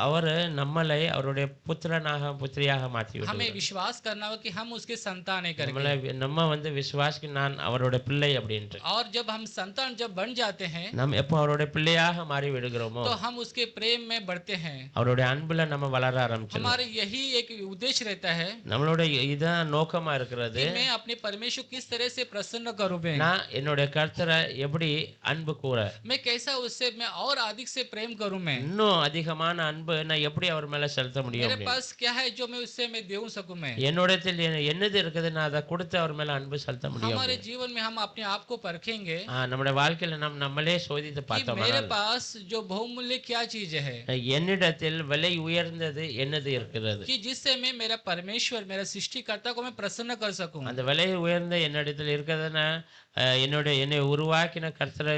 அவர் நம்மளை அவருடைய புத்திரனாக புத்திரியாக மாற்றி हमें விடுவார். विश्वास करना होगा कि हम उसके संतान है நம்மளை करके। நம்ம விசுவாசிக்கு நான் அவருடைய பிள்ளை அப்படின்ட்டு और जब हम संतान जब बन जाते हैं, நம்ம எப்போ அவருடைய பிள்ளையாக மாறி விடுகிறோமோ तो हम उसके प्रेम में बढ़ते हैं। அவருடைய அன்புல நம்ம வளர ஆரம்பிச்சிடும். हमारे यही एक उद्देश्य रहता है நம்மளோட இதான் நோக்கமா இருக்கிறது. कि मैं अपने परमेश्वर किस तरह से प्रसन्न करूं, நான் என்னுடைய கர்த்தரை எப்படி அன்பு கூற, मैं कैसा उससे मैं और अधिक से प्रेम करूं, मैं இன்னும் அதிகமான அன்பு நான் எப்படி அவர் மேல செலுத்த முடியும் मेरे அப்படின்னு. पास क्या है जो मैं उससे मैं दे सकूं। मैं என்னோடத்தில் என்னது இருக்குது நான் அதை கொடுத்து அவர் மேல அன்பு செலுத்த முடியும். हमारे जीवन में हम अपने आप को परखेंगे நம்முடைய வாழ்க்கையில நம்மளே சோதித்து कि பார்த்தோம். मेरे पास जो बहुमूल्य क्या चीज है என்னிடத்தில் விலை உயர்ந்தது என்னது இருக்கிறது, कि जिससे मैं मेरा परमेश्वर मेरा सृष्टिकर्ता को मैं प्रसन्न कर सकूं। அந்த விலை உயர்ந்த என்னிடத்தில் இருக்கிறதுன்னா என்னை உருவாக்கின கர்த்தர்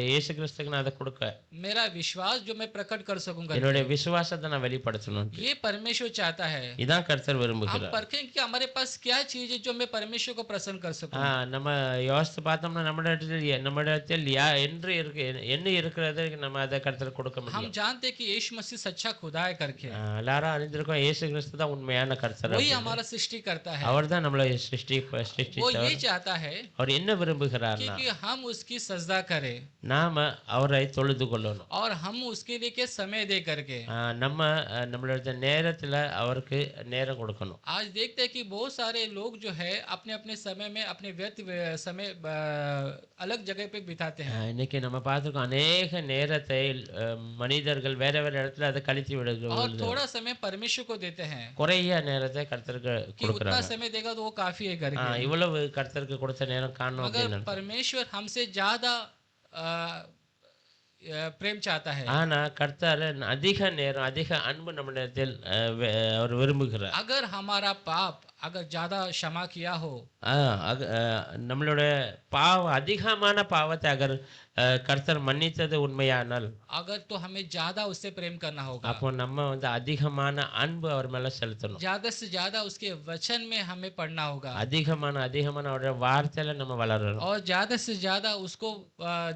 இயேசு கிறிஸ்துக்கு நான் அதை கொடுக்க, मेरा विश्वास जो मैं प्रकट कर सकूं करके। என்னுடைய விசுவாசத்தை நான் வெளிப்படுத்தணும். ये परमेश्वर चाहता है। இதான் கர்த்தர் हम விரும்புகிறார். परखें कि हमारे पास क्या चीज है जो मैं परमेश्वर को प्रसन्न कर सकूं। நம்ம யோசித்து பார்த்தோம்னா நம்மிடத்தில் என்ன இருக்கிறது நம்ம அதை கர்த்தர் கொடுக்க हम முடியும். जानते हैं कि यीशु मसीह सच्चा खुदा है करके। எல்லாரும் அறிந்திருக்கோம் இயேசு கிறிஸ்து தான் உண்மையான கர்த்தர். वही हमारा सृष्टि करता है। அவர் தான் நம்மளை वो சிருஷ்டித்தவர். ये चाहता है அவர் என்ன விரும்புகிறார்னா कि हम उसकी सजदा करें நாம அவரை தொழுது கொள்ளணும். और हम उसके लिए के समय दे करके। நம்மளோட நேரத்துல அவருக்கு நேரம் கொடுக்கணும். आज देखते हैं कि बहुत सारे लोग जो है अपने अपने समय में अपने व्यर्थ समय अलग जगह पे बिताते हैं। இன்னைக்கு நம்ம பார்த்துருக்கோம் அநேக நேரத்தை மனிதர்கள் வேற வேற இடத்துல அதை கழித்து और விடுகிறது. थोड़ा समय परमेश्वर को देते हैं குறைய நேரத்தை கர்த்தருக்கு कि उतना கொடுக்குறாங்க. समय देगा तो वो काफी है करके। இவ்வளவு கர்த்தருக்கு கொடுத்த நேரம் காணும் मगर அப்படின்னு. परमेश्वर हमसे ज्यादा प्रेम चाहता है। ஆனா கர்த்தர் அதிக நேரம் அதிக அன்பு நம்மிடத்தில் அவர் விரும்புகிறார். अगर हमारा पाप अगर ज्यादा क्षमा किया हो, நம்மளோட அதிகமான பாவத்தை அகர் கர்த்தர் மன்னித்தது உண்மையானால் अगर तो हमें ज्यादा उससे प्रेम करना होगा। அப்போ நம்ம அதிகமான அன்பு அவர் மேல செலுத்தணும். ज्यादा से ज्यादा उसके वचन में हमें पढ़ना होगा அதிகமான அவருடைய வார்த்தையில நம்ம வளரணும். और ज्यादा से ज्यादा उसको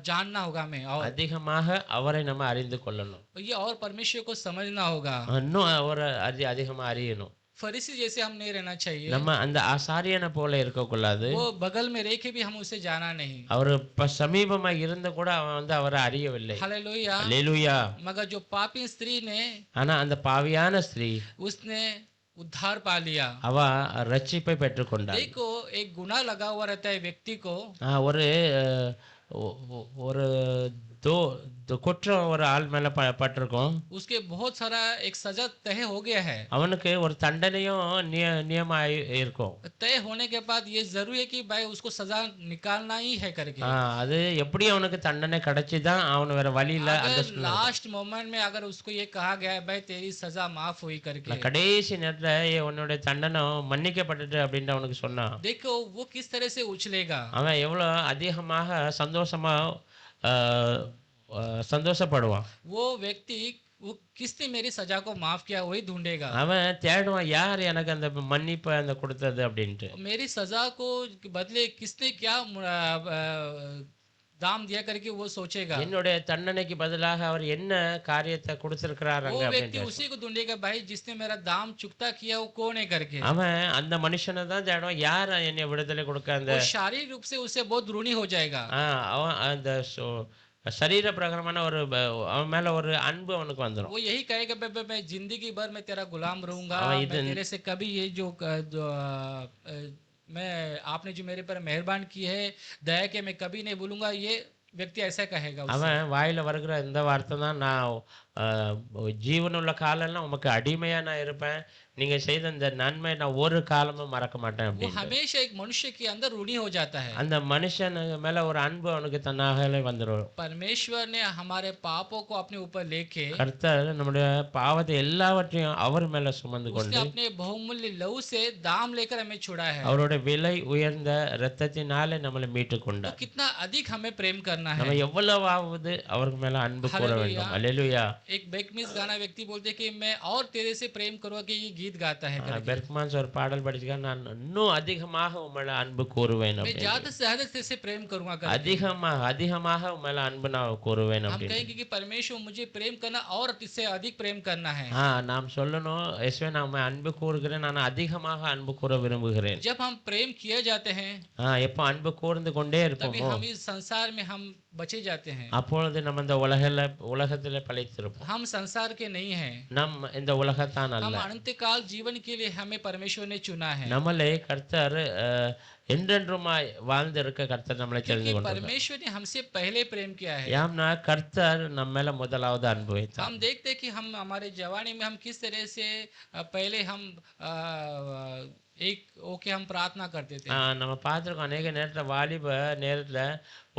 जानना होगा हमें। और அதிகமாக அவரை நம்ம அறிந்து கொள்ளணும். ये और परमेश्वर को समझना होगा। இன்னும் அவரை அதிகமா அறியணும். फरीसी जैसे हम नहीं रहना चाहिए। நம்ம அந்த ஆசாரியனை போல இருக்கக்கூடாது. वो बगल में रह के भी हम उसे जाना नहीं। அவர் சமீபமா இருந்து கூட அவன் அவரை அறியவில்லை. हालेलुया। அல்லேலூயா. मगर जो पापी स्त्री ने ஆனா அந்த பாவியான ஸ்திரீ उसने उद्धार पा लिया। அவ ரட்சிப்பை பெற்றுக்கொண்டாள். देखो एक गुनाह लगा हुआ रहता है व्यक्ति को। ஒரு ஒரு குற்றம் ஒரு ஆள் மேல பட்டிருக்கும். उसके बहुत सारा एक सजा तय हो गया है। அவனுக்கு ஒரு தண்டனையும் நியமாய் இருக்கும். तय होने के बाद ये जरूरी है कि भाई उसको सजा निकालना ही है करके। அது எப்படி அவனுக்கு தண்டனை கிடைச்சுதான் அவன் வேற வழி இல்ல. அந்த लास्ट मोमेंट में अगर उसको ये कहा गया है भाई तेरी सजा माफ हुई करके, கடைசி நேரத்துல உன்னுடைய தண்டனை மன்னிக்கப்பட்டது அப்படின்னு அவனுக்கு சொன்னான். देखो वो किस तरह से उछलेगा। அவன் எவ்வளவு அதிகமாக சந்தோஷப்படுவான். वो व्यक्ति वो किसने मेरी सजा को माफ किया वही ढूंढेगा। அவன் தேடுவான் யார் எனக்கு அந்த மன்னிப்பை அந்த கொடுத்தது அப்படின்ட்டு. मेरी सजा को बदले किसने क्या दाम दिया करके वो सोचेगा। என்னுடைய தண்டனைக்கு பதிலாக அவர் என்ன காரியத்தை கொடுத்திருக்கிறாருங்க वो व्यक्ति அப்படின்னு. उसी को ढूंढेगा भाई जिसने मेरा दाम चुकता किया वो कौन है करके। அவன் அந்த மனுஷனை தான் தேடுவான் யார் என்னை விடுதலை கொடுக்க. அந்த वो शारीरिक रूप से उसे बहुत ऋणी हो जाएगा। அவன் அந்த சரீர பிரகாரமான அவன் மேல ஒரு அன்பு அவனுக்கு வந்துடும். वो यही कहेगा मैं जिंदगी भर मैं तेरा गुलाम रहूंगा, हाँ, मैं तेरे से कभी ये जो मैं आपने जो मेरे पर मेहरबान की है दया के मैं कभी नहीं भूलूंगा। ये व्यक्ति ऐसा कहेगा। அவன் வாயில வருகிற இந்த வார்த்தை தான் நான் ஜீவனுள்ள காலம்லாம் உமக்கு அடிமையா நான் இருப்பேன், நீங்க செய்த இந்த நன்மை நான் ஒரு காலமும் மறக்க மாட்டேன் वो அப்படின்னு. हमेशा एक मनुष्य के अंदर ऋणी हो जाता है। அந்த மனுஷன் மேல ஒரு அன்பு அவனுக்கு தன்னாகவே வந்துடும். परमेश्वर ने हमारे पापों को अपने ऊपर लेके கர்த்தர் நம்முடைய பாவத்தை எல்லாவற்றையும் அவர் மேல சுமந்து उसने கொண்டு अपने बहुमूल्य लहू से दाम लेकर हमें छुड़ा है। அவருடைய விலை உயர்ந்த இரத்தத்தினாலே நம்மளை மீட்டு तो கொண்டார். कितना अधिक हमें प्रेम करना நம்ம है। எவ்வளவாவது அவருக்கு மேல அன்பு கூற வேண்டும். हालेलुया। அல்லேலூயா. एक बेकमिस गाना व्यक्ति बोलते कि मैं और तेरे से प्रेम करूंगा कि ये गीत गीत गाता है करके। பெர்க்மான்ஸ் ஒரு பாடல் படிச்சிருக்காரு, நான் இன்னும் அதிகமாக உம்மேல அன்பு கூறுவேன் मैं அப்படின்னு. ज्यादा से ज्यादा तेरे से प्रेम करूंगा करके। அதிகமாக அதிகமாக உம்மேல அன்பு நான் கூறுவேன் हम அப்படின்னு. कहेंगे कि परमेश्वर मुझे प्रेम करना और इससे अधिक प्रेम करना है। நாம் சொல்லணும், இயேசுவே நான் உம்மை அன்பு கூறுகிறேன், நான் அதிகமாக அன்பு கூற விரும்புகிறேன். जब हम प्रेम किए जाते हैं எப்போ அன்பு கூர்ந்து கொண்டே तभी இருப்போமோ हम इस संसार में हम बचे जाते हैं। அப்பொழுது நம்ம இந்த உலகத்துல பழித்திருப்போம். हम संसार के नहीं हैं, நம் இந்த உலகத்தான் हम அல்ல. अनंतकाल जीवन के लिए हमें परमेश्वर ने चुना है। நம்மளை கர்த்தர் என்றென்றுமாய் வாழ்ந்திருக்க கர்த்தர் நம்மளை தெரிந்து क्योंकि கொண்டார். परमेश्वर ने हमसे पहले प्रेम किया है। யாம்னா கர்த்தர் நம்ம மேல முதலாவது அன்பு வைத்தார். हम देखते हैं कि हम हमारे जवानी में हम किस तरह से पहले हम एक ओके हम प्रार्थना करते थे। நம்ம பார்த்துருக்கோம், अनेक நேரத்துல வாலிப நேரத்துல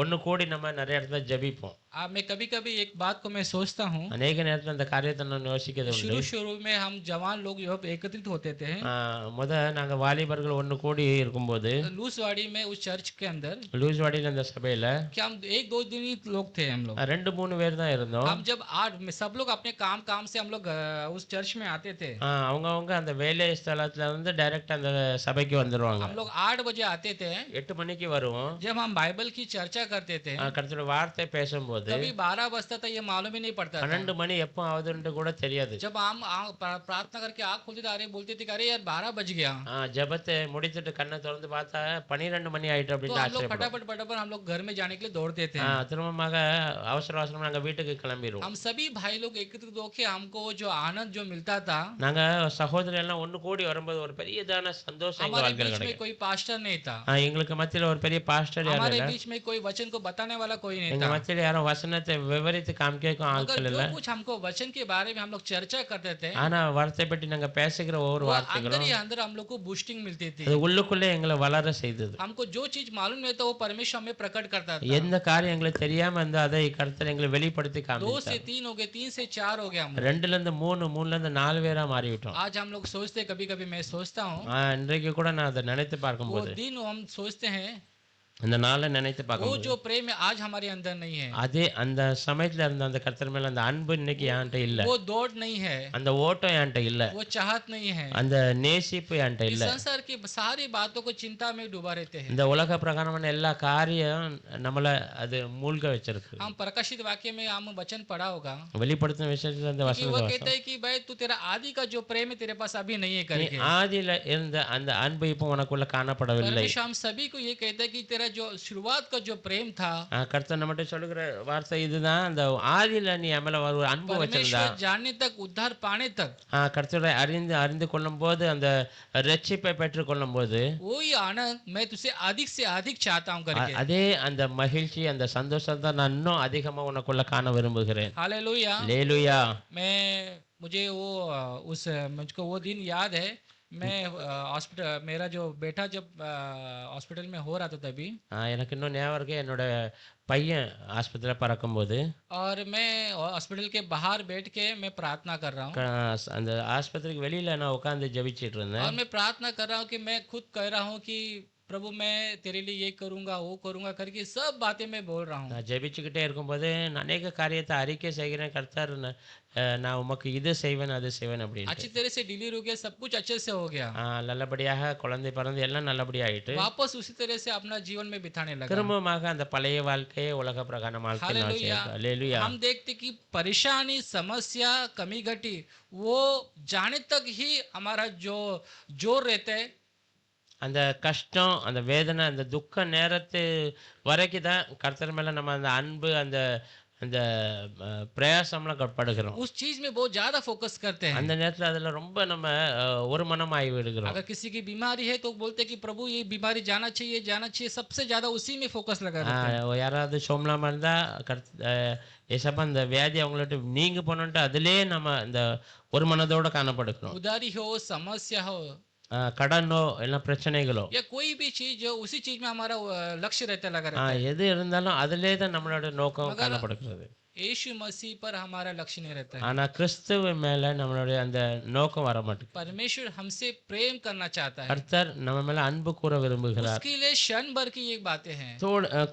ஒன்று கூடி நம்ம நிறைய இடத்துல ஜெபிப்போம். मैं कभी कभी एक बात को मैं सोचता हूँ, अनेक நேரத்துல அந்த காரியத்தை நான் யோசிக்கிறது உண்டு. शुरू शुरू में हम जवान लोग जो एकत्रित होते थे நாங்க வாலிபர்கள் ஒன்று கூடி இருக்கும்போது लूसवाड़ी में, उस चर्च के अंदर லூஸ்வாடியில் அந்த சபையில क्या हम 1-2 दिन ही लोग थे हम लोग। 2-3 பேர் தான் இருந்தோம். हम जब 8 में सब लोग अपने काम से हम लोग उस चर्च में आते थे। அவங்கவங்க அந்த வேலை ஸ்தலத்துல வந்து டைரக்ட் அந்த சபைக்கு வந்துருவாங்க. हम लोग 8 बजे आते थे। 8 மணிக்கு வருவோம். जब हम बाइबल की चर्चा करते थे கர்த்தருடைய வார்த்தை பேசும்போது कभी 12 बजता था, ये मालूम ही नहीं पड़ता था। 12 மணி எப்போ ஆகுதுன்னு கூட தெரியாது. जब हम प्रार्थना करके आँख खोलते थे, अरे बोलते थे कि अरे यार 12 बज गया। ஜெபத்தை முடிச்சிட்டு கண்ணை திறந்து பார்த்தா 12 மணி ஆயிட்டு तो அப்படின்னு हम लोग ஆச்சரியப்படுவோம். फटाफट फटाफट हम लोग घर में जाने के लिए दौड़ते थे। திரும்பமாக அவசர அவசரமா நாங்க வீட்டுக்கு கிளம்பிடுவோம். हम सभी भाई लोग एकत्रित होके हमको जो आनंद जो मिलता था, நாங்க சகோதரர் எல்லாம் ஒன்று கூடி வரும்போது ஒரு பெரியதான சந்தோஷம் எங்க हमारे வாழ்க்கையில बीच में கிடைக்கும். कोई पास्टर नहीं था, எங்களுக்கு மத்தியில ஒரு பெரிய பாஸ்டர் யாரும் हमारे இல்ல. बीच में कोई वचन को बताने वाला कोई नहीं எங்க था। மத்தியில யாரும் வசனத்தை விவரித்து காமிக்கும் मगर ஆட்கள் இல்ல. जो कुछ हमको वचन के बारे में हम लोग चर्चा करते थे, ஆனா வார்த்தை பற்றி நாங்க பேசுகிற ஒவ்வொரு वो अंदर வார்த்தைகளும் ही अंदर हम लोग को बूस्टिंग मिलती थी। அது உள்ளுக்குள்ளே எங்களை வளர செய்தது. हमको जो चीज मालूम नहीं था वो परमेश्वर हमें प्रकट करता था। எந்த காரியம் எங்களுக்கு தெரியாம இருந்தா அதை கர்த்தர் எங்களை வெளிப்படுத்தி 2 காமிச்சார். से 3 हो गए, 3 से 4 हो गया हम लोग। 2ல இருந்து 3, 3ல இருந்து 4 பேரா மாறிவிட்டோம். आज हम लोग सोचते, कभी कभी मैं सोचता हूँ, இன்றைக்கு கூட நான் அதை நினைத்து वो பார்க்கும்போது दिन हम सोचते हैं, அந்த நாளை நினைத்து वो பார்க்கும்போது जो प्रेम है आज हमारे अंदर नहीं है, அதே அந்த சமயத்துல இருந்த அந்த கர்த்தர் மேல அந்த அன்பு இன்னைக்கு என்கிட்ட இல்ல. वो दौड़ नहीं है, அந்த ஓட்டம் என்கிட்ட இல்ல. वो चाहत नहीं है। அந்த நேசிப்பு என்கிட்ட इस இல்ல. संसार की सारी बातों को चिंता में डूबा रहते हैं। இந்த உலக பிரகாரமான எல்லா காரியம் நம்மள அது மூழ்க வச்சிருக்கு. हम प्रकाशित वाक्य में हम वचन पढ़ा होगा வெளிப்படுத்தின விஷயத்துல அந்த कि वो வசனத்தை कहता है कि भाई तू तेरा आदि का जो प्रेम है तेरे पास अभी नहीं है நீ करके। ஆதியில இருந்த அந்த அன்பு இப்போ உனக்குள்ள காணப்படவில்லை. परमेश्वर हम सभी को ये कहता है कि तेरा जो शुरुआत का जो प्रेम था, கர்த்தர் நம்மகிட்ட சொல்லுகிற வார்த்தை இதுதான், அந்த ஆதியில நீ என் மேல ஒரு அன்பு வச்சிருந்தா, परमेश्वर जानने तक, उद्धार पाने तक, கர்த்தரை அறிந்து கொள்ளும் போது, அந்த ரட்சிப்பை பெற்றுக் கொள்ளும் போது वही आनंद मैं तुझसे से अधिक चाहता हूँ करके। அதே அந்த மகிழ்ச்சி அந்த சந்தோஷத்தை நான் இன்னும் அதிகமா உனக்குள்ள காண விரும்புகிறேன். हालेलुया। அல்லேலூயா. मुझे वो मुझको वो दिन याद है, मैं हॉस्पिटल, मेरा जो बेटा जब हॉस्पिटल में हो रहा था तभी, எனக்கு இன்னும் ஞாபகம் இருக்கு, என்னோட பையன் ஆஸ்பத்திரியில பறக்கும்போது और मैं हॉस्पिटल के बाहर बैठ के मैं प्रार्थना कर रहा हूँ, அந்த ஆஸ்பத்திரிக்கு வெளியில நான் உட்கார்ந்து ஜெபிச்சிட்டு இருந்தேன். और मैं प्रार्थना कर रहा हूँ कि मैं खुद कह रहा हूँ कि प्रभु मैं तेरे लिए ये करूँगा वो करूँगा करके सब बातें मैं बोल रहा हूँ। நான் ஜெபிச்சுக்கிட்டே இருக்கும்போது நான் அநேக காரியத்தை அறிக்கை செய்கிறேன், கர்த்தர் நான் உமக்கு இது செய்வேன் அது செய்வேன் அப்படின்னு. अच्छी तरह से डिलीवर हो गया, सब कुछ अच्छे से हो गया, நல்லபடியாக குழந்தை பிறந்து எல்லாம் நல்லபடியா ஆயிட்டு वापस उसी तरह से अपना जीवन में बिताने लगा। திரும்பமாக அந்த பழைய வாழ்க்கையே உலக பிரகாரம் வாழ்க்கை நான் हालेलुया। செய்யறேன். அல்லேலூயா. हम देखते कि परेशानी, समस्या, कमी घटी वो जाने तक ही हमारा जो जोर रहता है, அந்த கஷ்டம் அந்த வேதனை அந்த துக்க நேரத்து வரைக்கும் தான் கர்த்தர் மேல நம்ம அந்த அன்பு அந்த அந்த பிரயாசம்லாம் படுகிறோம். उस चीज में बहुत ज्यादा फोकस करते हैं। அந்த நேரத்துல அதுல ரொம்ப நம்ம ஒரு மனமாகி விடுகிறோம். अगर किसी की बीमारी है तो बोलते हैं कि प्रभु ये बीमारी जाना चाहिए, सबसे ज्यादा उसी में फोकस लगा रहते हैं। யாராவது சோமலாமா இருந்தா ஏசப்பா அந்த வியாதி அவங்கள்ட்ட நீங்க போனோன்ட்டு அதிலே நம்ம இந்த ஒரு மனதோட காணப்படுகிறோம். उदारी हो, समस्या हो, கடனோ எல்லாம் பிரச்சனைகளோ या कोई भी चीज हो, उसी चीज में हमारा लक्ष्य रहता लगा रहता है। எது இருந்தாலும் அதிலே தான் நம்மளோட நோக்கம் मगर காணப்படுகிறது. यीशु मसीह पर हमारा लक्ष्य नहीं रहता है। ஆனா கிறிஸ்துவ மேல நம்மளுடைய அந்த நோக்கம் வர மாட்டேங்குது. परमेश्वर हमसे प्रेम करना चाहता है, கர்த்தர் நம்ம மேல அன்பு கூற விரும்புகிறார். उसके लिए क्षण भर की ये बातें हैं।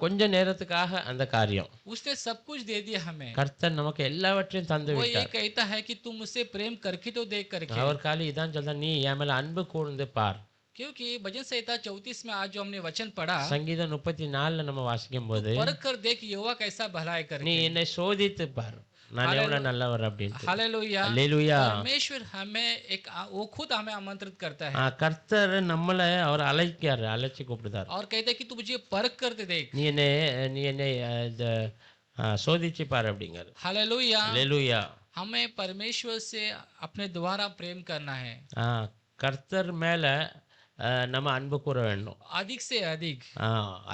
கொஞ்ச நேரத்துக்காக அந்த காரியம். उसने सब कुछ दे दिया हमें। கர்த்தர் நமக்கு எல்லாவற்றையும் தந்து वो ये விட்டார். कहता है कि तुम मुझसे प्रेम करके तो देख करके, அவர் காலி இதான் சொல்ற, நீ என் மேல அன்பு கூர்ந்து பார். क्योंकि भजन संहिता 34 में आज जो हमने वचन पढ़ा, சங்கீதம் 34 நம்ம வாசிக்கும் போது, परख कर देख यहोवा कैसा भलाई நீ करके। என்னை சோதித்து பார், நான் எவ்வளவு நல்லவர் அப்படின்னு. हालेलुया। அல்லேலூயா. परमेश्वर हमें वो खुद हमें आमंत्रित करता है கர்த்தர் நம்மளை அவர் அழைக்கிறார், அழைச்சி கூப்பிடுதார். और कहता है कि तू मुझे परख करते देख। நீ என்னை சோதிச்சு பாரு அப்படிங்கிற. हालेलुया। அல்லேலூயா. हमें परमेश्वर से अपने द्वारा प्रेम करना है, கர்த்தர் மேல நம்ம அன்பு கூற வேண்டும். अधिक से अधिक।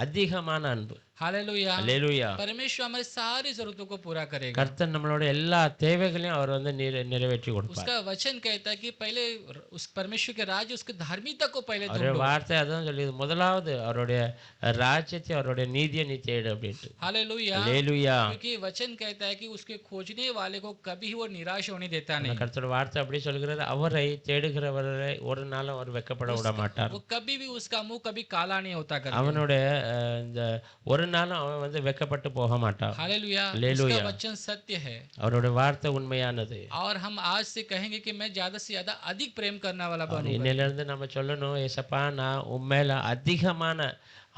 அதிகமான அன்பு. हालेलुया। அல்லேலூயா. परमेश्वर हमारी सारी जरूरतों को पूरा करेगा। கர்த்தர் நம்மளோட எல்லா தேவைகளையும் அவர் வந்து நிறைவேற்றி கொடுப்பார். उसका वचन कहता है कि पहले उस परमेश्वर के राज्य, उसके धार्मिकता को पहले அவருடைய வார்த்தை அதான் சொல்லுது, முதலாவது அவருடைய ராஜ்யத்தை அவருடைய நீதியை நீ தேடு அப்படின்ட்டு. हालेलुया। அல்லேலூயா. क्योंकि वचन कहता है कि उसके खोजने वाले को कभी वो निराश होने देता नहीं। கர்த்தர் வார்த்தை அப்படி சொல்கிறது, அவரை தேடுகிறவரை ஒரு நாளும் அவர் வெட்கப்பட விட மாட்டார். वो कभी भी उसका मुंह कभी काला नहीं होता करके। அவனுடைய இந்த ஒரு நாளும் அவன் வந்து வெட்கப்பட்டு போக மாட்டான். हालेलुया। हालेलुया। उसका वचन सत्य है அவருடைய வார்த்தை உண்மையானது. और हम आज से कहेंगे कि मैं ज्यादा से ज्यादा अधिक प्रेम करने वाला बनूंगा। இன்னையில இருந்து நம்ம சொல்லணும், ஏசப்பா நான் உண்மையில அதிகமான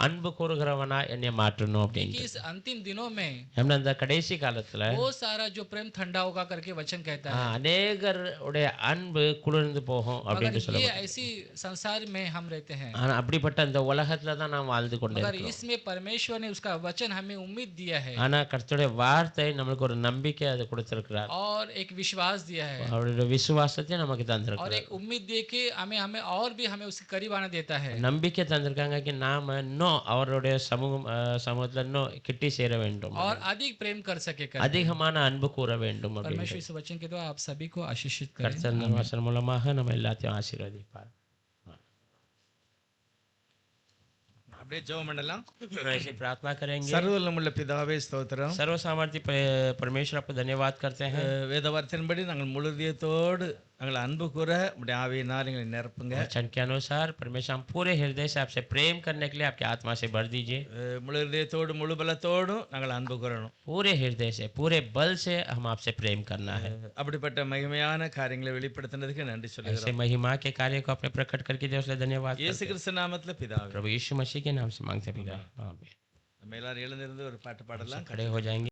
அன்பு கூறுகிறவனா என்னை மாற்றணும் कि அப்படின்னு. इस अंतिम दिनों में அந்த கடைசி காலத்துல वो सारा जो प्रेम ठंडा होगा करके वचन कहता है। அநேகருடைய அன்பு குளிர்ந்து போகும் அப்படின்னு मगर ये சொல்லுவாங்க. ऐसी संसार में हम रहते हैं, ஆனா அப்படிப்பட்ட இந்த உலகத்துல தான் நாம் வாழ்ந்து கொண்டே मगर இருக்கிறோம். इसमें परमेश्वर ने उसका वचन हमें उम्मीद दिया है ஆனா கர்த்தருடைய வார்த்தை நம்மளுக்கு ஒரு நம்பிக்கை அது கொடுத்திருக்கிறார். और एक विश्वास दिया है அவருடைய விசுவாசத்தை நமக்கு और தந்திருக்கிறார். एक उम्मीद दे के हमें हमें और भी हमें उसके करीब आना देता है। நம்பிக்கை தந்திருக்காங்க कि நாம இன்னும் அவருடைய சமூகத்துல இன்னும் கிட்டி சேர வேண்டும், और अधिक प्रेम कर सके कर। அதிகமான அன்பு கூற வேண்டும் அப்படின்னு. परमेश्वर इस वचन के द्वारा आप सभी को आशीषित करें। கர்த்தர் இந்த வசனம் மூலமாக நம்ம எல்லாத்தையும் ஆசீர்வதிப்பார். அப்படியே ஜெபம் பண்ணலாம். ऐसे प्रार्थना करेंगे. சர்வவல்லமுள்ள பிதாவே ஸ்தோத்திரம். सर्व सामर्थ्य परमेश्वर आपको धन्यवाद करते हैं. வேத வார்த்தையின்படி நாங்கள் முழு இதயத்தோடு நாங்கள் அன்பு கூற உடைய ஆவியினால் எங்களை நிரப்புங்க. वचन के अनुसार परमेश्वर हम पूरे हृदय से आपसे प्रेम करने के लिए आपकी आत्मा से भर दीजिए. முழு இதயத்தோடு முழு பலத்தோடும் நாங்கள் அன்பு கூறணும். पूरे हृदय से पूरे बल से हम आपसे प्रेम करना है. அப்படிப்பட்ட மகிமையான காரியங்களை வெளிப்படுத்தினதுக்கு நன்றி ऐसे சொல்லுகிறோம். महिमा के कार्य को आपने प्रकट करके दिया, उसके लिए धन्यवाद இயேசு करते हैं. கிறிஸ்து நாமத்துல பிதாவே. प्रभु यीशु मसीह के नाम से मांगते हैं पिता. आमीन. நம்ம எல்லாரும் எழுந்திருந்து ஒரு பாட்டு பாடலாம். खड़े हो जाएंगे.